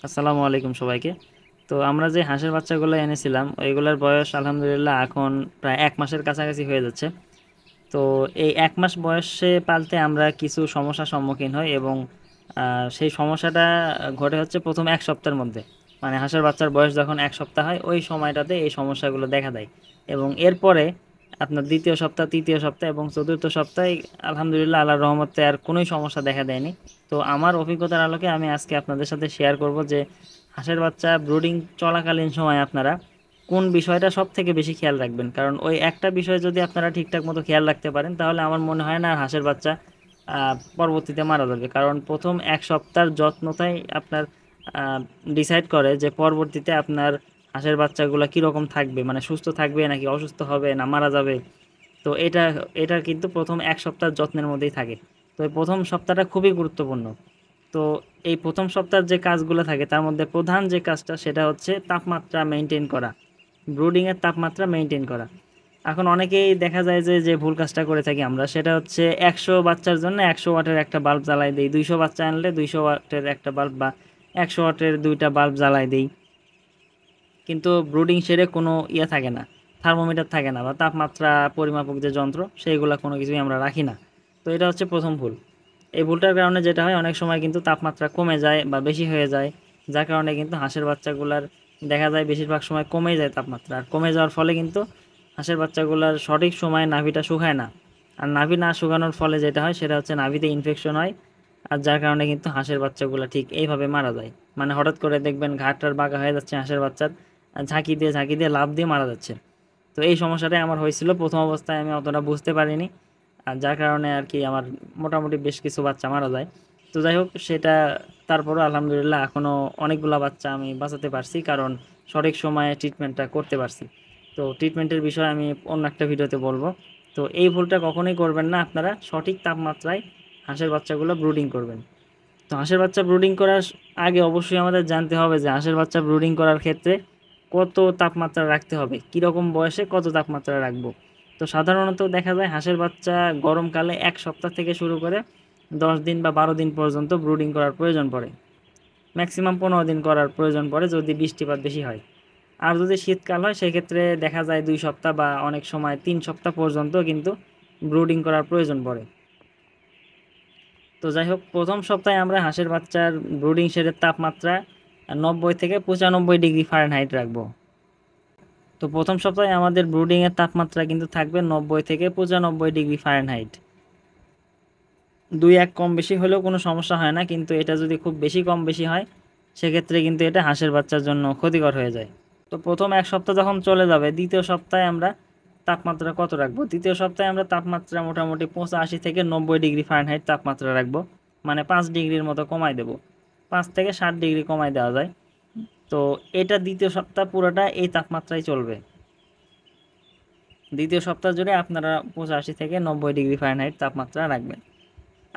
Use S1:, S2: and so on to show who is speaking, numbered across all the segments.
S1: আসসালামু আলাইকুম সবাইকে। তো আমরা যে হাঁসের বাচ্চাগুলো এনেছিলাম ওইগুলোর বয়স আলহামদুলিল্লাহ এখন প্রায় 1 মাসের কাছাকাছি হয়ে যাচ্ছে। তো এই 1 মাস বয়সে পালতে আমরা কিছু সমস্যার সম্মুখীন হই এবং সেই সমস্যাটা ঘটে হচ্ছে প্রথম 1 সপ্তাহের মধ্যে। মানে হাঁসের বাচ্চার বয়স যখন 1 সপ্তাহ হয় ওই সময়টাতে এই সমস্যাগুলো দেখা দেয় এবং এরপরে আপনার দ্বিতীয় সপ্তাহ, তৃতীয় সপ্তাহ এবং চতুর্থ সপ্তাহে আলহামদুলিল্লাহ আল্লাহর রহমতে আর কোনোই সমস্যা দেখা দেয়নি। তো আমার অভিজ্ঞতার আলোকে আমি আজকে আপনাদের সাথে শেয়ার করব যে হাঁসের বাচ্চা ব্রুডিং চলাকালীন সময় আপনারা কোন বিষয়টা সব থেকে বেশি খেয়াল রাখবেন, কারণ ওই একটা বিষয় যদি আপনারা ঠিকঠাক মতো খেয়াল রাখতে পারেন তাহলে আমার মনে হয় না আর হাঁসের বাচ্চা পরবর্তীতে মারা যাবে, কারণ প্রথম 1 সপ্তাহের যত্নটাই আপনার ডিসাইড করে যে পরবর্তীতে আপনার হাঁসের বাচ্চাগুলো কীরকম থাকবে, মানে সুস্থ থাকবে নাকি অসুস্থ হবে না মারা যাবে। তো এটা এটা কিন্তু প্রথম 1 সপ্তাহ যত্নের মধ্যেই থাকে। তো এই প্রথম সপ্তাহটা খুবই গুরুত্বপূর্ণ। তো এই প্রথম সপ্তাহের যে কাজগুলো থাকে তার মধ্যে প্রধান যে কাজটা সেটা হচ্ছে তাপমাত্রা মেনটেন করা, ব্রুডিংয়ের তাপমাত্রা মেনটেন করা। এখন অনেকেই দেখা যায় যে যে ভুল কাজটা করে থাকি আমরা সেটা হচ্ছে 100 বাচ্চার জন্য 100 ওয়াটের একটা বাল্ব জ্বালাই দিই, 200 বাচ্চা আনলে 200 ওয়াটের একটা বাল্ব বা 100 ওয়াটের দুইটা বাল্ব জ্বালাই দিই, কিন্তু ব্রুডিং শেডে কোনো ইয়ে থাকে না, থার্মোমিটার থাকে না বা তাপমাত্রা পরিমাপক যে যন্ত্র সেইগুলো কোনো কিছুই আমরা রাখি না। তো এটা হচ্ছে প্রথম ভুল। এই ভুলটার কারণে যেটা হয় অনেক সময় কিন্তু তাপমাত্রা কমে যায় বা বেশি হয়ে যায়, যার কারণে কিন্তু হাঁসের বাচ্চাগুলার দেখা যায় বেশিরভাগ সময় কমে যায় তাপমাত্রা, আর কমে যাওয়ার ফলে কিন্তু হাঁসের বাচ্চাগুলার সঠিক সময়ে নাভিটা শুকায় না। আর নাভি না শুকানোর ফলে যেটা হয় সেটা হচ্ছে নাভিতে ইনফেকশন হয়, আর যার কারণে কিন্তু হাঁসের বাচ্চাগুলো ঠিক এইভাবে মারা যায়। মানে হঠাৎ করে দেখবেন ঘাটটার বাঁকা হয়ে যাচ্ছে হাঁসের বাচ্চার, ঝাঁকি দিয়ে লাফ দিয়ে মারা যাচ্ছে। তো এই সমস্যাটাই আমার হয়েছিল প্রথম অবস্থায়, আমি অতটা বুঝতে পারিনি, আর যার কারণে আর কি আমার মোটামুটি বেশ কিছু বাচ্চা মারা যায়। তো যাই হোক সেটা, তারপরও আলহামদুলিল্লাহ এখনও অনেকগুলা বাচ্চা আমি বাঁচাতে পারছি, কারণ সঠিক সময়ে ট্রিটমেন্টটা করতে পারছি। তো ট্রিটমেন্টের বিষয়ে আমি অন্য একটা ভিডিওতে বলবো। তো এই ভুলটা কখনোই করবেন না, আপনারা সঠিক তাপমাত্রায় হাঁসের বাচ্চাগুলো ব্রুডিং করবেন। তো হাঁসের বাচ্চা ব্রুডিং করার আগে অবশ্যই আমাদের জানতে হবে যে হাঁসের বাচ্চা ব্রুডিং করার ক্ষেত্রে কত তাপমাত্রা রাখতে হবে, কীরকম বয়সে কত তাপমাত্রা রাখবো। তো সাধারণত দেখা যায় হাঁসের বাচ্চা গরমকালে 1 সপ্তাহ থেকে শুরু করে 10 দিন বা 12 দিন পর্যন্ত ব্রুডিং করার প্রয়োজন পড়ে। ম্যাক্সিমাম 15 দিন করার প্রয়োজন পড়ে যদি বৃষ্টিপাত বেশি হয়। আর যদি শীতকাল হয় সেক্ষেত্রে দেখা যায় 2 সপ্তাহ বা অনেক সময় 3 সপ্তাহ পর্যন্ত কিন্তু ব্রুডিং করার প্রয়োজন পড়ে। তো যাই হোক প্রথম সপ্তাহে আমরা হাঁসের বাচ্চার ব্রুডিং শেডের তাপমাত্রা 90 থেকে 95 ডিগ্রি ফারেনহাইট রাখবো। তো প্রথম সপ্তাহে আমাদের ব্রুডিংয়ের তাপমাত্রা কিন্তু থাকবে 90 থেকে 95 ডিগ্রি ফারেনহাইট। 2-1 কম বেশি হলেও কোনো সমস্যা হয় না, কিন্তু এটা যদি খুব বেশি কম বেশি হয় সেক্ষেত্রে কিন্তু এটা হাঁসের বাচ্চার জন্য ক্ষতিকর হয়ে যায়। তো প্রথম 1 সপ্তাহ যখন চলে যাবে দ্বিতীয় সপ্তাহে আমরা তাপমাত্রা কত রাখবো, তৃতীয় সপ্তাহে আমরা তাপমাত্রা মোটামুটি 85 থেকে 90 ডিগ্রি ফারেনহাইট তাপমাত্রা রাখবো। মানে 5 ডিগ্রির মতো কমাই দেবো, 5 থেকে 7 ডিগ্রি কমাই দেওয়া যায়। তো এটা দ্বিতীয় সপ্তাহ পুরোটা এই তাপমাত্রায় চলবে। দ্বিতীয় সপ্তাহ জুড়ে আপনারা 85 থেকে 90 ডিগ্রি ফারেনহাইট তাপমাত্রা রাখবেন।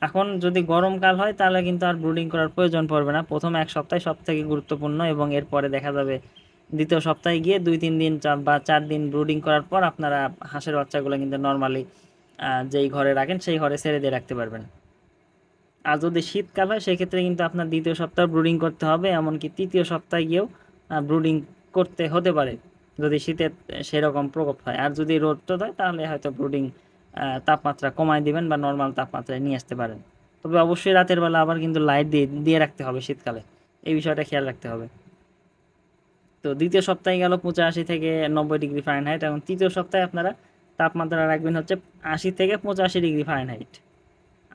S1: এখন যদি গরমকাল হয় তাহলে কিন্তু আর ব্রুডিং করার প্রয়োজন পড়বে না, প্রথম 1 সপ্তাহ সব থেকে গুরুত্বপূর্ণ এবং এরপরে দেখা যাবে দ্বিতীয় সপ্তাহে গিয়ে 2-3 দিন বা 4 দিন ব্রুডিং করার পর আপনারা হাঁসের বাচ্চাগুলো কিন্তু নর্মালি যেই ঘরে রাখেন সেই ঘরে ছেড়ে দিয়ে রাখতে পারবেন। আর যদি শীতকাল হয় সেক্ষেত্রে কিন্তু আপনার দ্বিতীয় সপ্তাহ ব্রুডিং করতে হবে, এমনকি তৃতীয় সপ্তাহে গিয়েও ব্রুডিং করতে হতে পারে যদি শীতের সেরকম প্রকোপ হয়। আর যদি রোদ টোদ হয় তাহলে হয়তো ব্রুডিং তাপমাত্রা কমায় দিবেন বা নর্মাল তাপমাত্রায় নিয়ে আসতে পারেন। তবে অবশ্যই রাতের বেলা আবার কিন্তু লাইট দিয়ে দিয়ে রাখতে হবে শীতকালে, এই বিষয়টা খেয়াল রাখতে হবে। তো দ্বিতীয় সপ্তাহে গেল 85 থেকে 90 ডিগ্রি ফারেনহাইট, এবং তৃতীয় সপ্তাহে আপনারা তাপমাত্রা রাখবেন হচ্ছে 80 থেকে 85 ডিগ্রি ফারেনহাইট।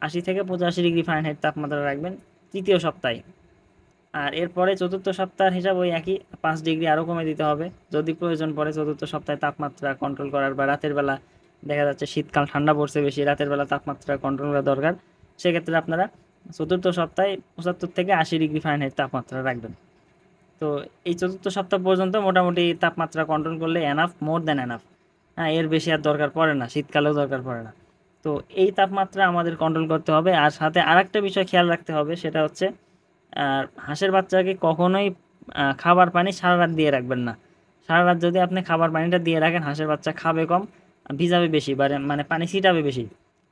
S1: 80 থেকে 85 ডিগ্রি ফারেনহাইট তাপমাত্রা রাখবেন তৃতীয় সপ্তাহে। আর এরপরে চতুর্থ সপ্তাহের হিসাব ওই একই, 5 ডিগ্রি আরও কমে দিতে হবে যদি প্রয়োজন পড়ে চতুর্থ সপ্তাহে তাপমাত্রা কন্ট্রোল করার, বা রাতের বেলা দেখা যাচ্ছে শীতকাল ঠান্ডা পড়ছে বেশি, রাতের বেলা তাপমাত্রা কন্ট্রোল করা দরকার, সেক্ষেত্রে আপনারা চতুর্থ সপ্তাহে 75 থেকে 80 ডিগ্রি ফারেনহাইট তাপমাত্রা রাখবেন। তো এই চতুর্থ সপ্তাহ পর্যন্ত মোটামুটি তাপমাত্রা কন্ট্রোল করলে এনাফ, মোর দ্যান এনাফ। হ্যাঁ, এর বেশি আর দরকার পড়ে না, শীতকালেও দরকার পড়ে না। তো এই তাপমাত্রা আমাদের কন্ট্রোল করতে হবে। আর সাথে আরেকটা বিষয় খেয়াল রাখতে হবে সেটা হচ্ছে হাঁসের বাচ্চাকে কখনোই খাবার পানি সারা রাত দিয়ে রাখবেন না। সারা রাত যদি আপনি খাবার পানিটা দিয়ে রাখেন হাঁসের বাচ্চা খাবে কম, ভিজাবে বেশি, মানে পানি ছিটাবে বেশি।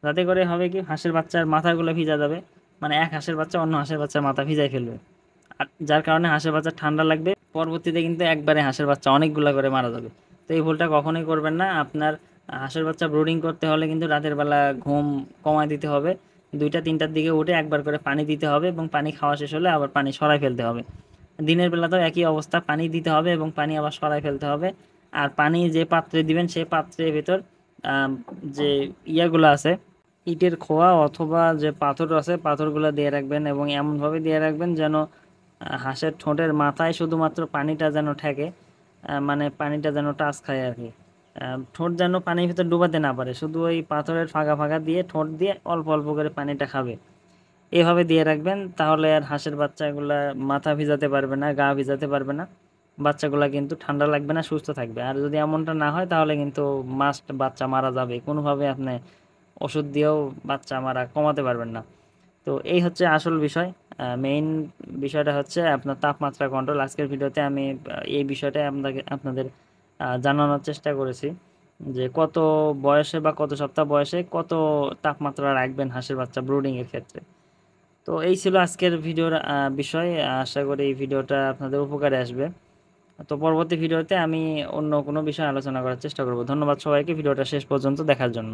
S1: যাতে করে হবে কি হাঁসের বাচ্চার মাথাগুলো ভিজা যাবে, মানে এক হাঁসের বাচ্চা অন্য হাঁসের বাচ্চার মাথা ভিজাই ফেলবে। আর যার কারণে হাঁসের বাচ্চা ঠান্ডা লাগবে, পরবর্তীতে কিন্তু একবারে হাঁসের বাচ্চা অনেকগুলা করে মারা যাবে। তো এই ভুলটা কখনোই করবেন না। আপনার হাঁসের বাচ্চা ব্রুডিং করতে হলে কিন্তু রাতের বেলা ঘুম কমায় দিতে হবে, 2টা 3টার দিকে উঠে একবার করে পানি দিতে হবে এবং পানি খাওয়া শেষ হলে আবার পানি সরাই ফেলতে হবে। দিনের বেলাতেও একই অবস্থা, পানি দিতে হবে এবং পানি আবার সরাই ফেলতে হবে। আর পানি যে পাত্রে দিবেন সেই পাত্রের ভিতর আম, যে ইয়াগুলো আছে, ইটের খোয়া অথবা যে পাথর আছে পাথরগুলো দিয়ে রাখবেন এবং এমনভাবে দিয়ে রাখবেন যেন হাঁসের ঠোঁটের মাথায় শুধুমাত্র পানিটা যেন ঠেকে, মানে পানিটা যেন টাচ খায় আর কি। ঠোঁট যেন পানির ভিতর ডুবাতে না পারে, শুধু ওই পাথরের ফাঁকা ফাঁকা দিয়ে ঠোঁট দিয়ে অল্প অল্প করে পানিটা খাবে। এভাবে দিয়ে রাখবেন, তাহলে আর হাঁসের বাচ্চাগুলা মাথা ভিজাতে পারবে না, গা ভিজাতে পারবে না, বাচ্চাগুলা কিন্তু ঠান্ডা লাগবে না, সুস্থ থাকবে। আর যদি এমনটা না হয় তাহলে কিন্তু মাস্ট বাচ্চা মারা যাবে, কোনোভাবে আপনি ওষুধ দিয়েও বাচ্চা মারা কমাতে পারবেন না। তো এই হচ্ছে আসল বিষয়। মেইন বিষয়টা হচ্ছে আপনার তাপমাত্রা কন্ট্রোল। আজকের ভিডিওতে আমি এই বিষয়টাই আপনাদের জানানোর চেষ্টা করেছি যে কত বয়সে বা কত সপ্তাহ বয়সে কত তাপমাত্রা রাখবেন হাঁসের বাচ্চা ব্রুডিং এর ক্ষেত্রে। তো এই ছিল আজকের ভিডিওর বিষয়। আশা করি এই ভিডিওটা আপনাদের উপকারে আসবে। তো পরবর্তী ভিডিওতে আমি অন্য কোনো বিষয় আলোচনা করার চেষ্টা করব। ধন্যবাদ সবাইকে ভিডিওটা শেষ পর্যন্ত দেখার জন্য।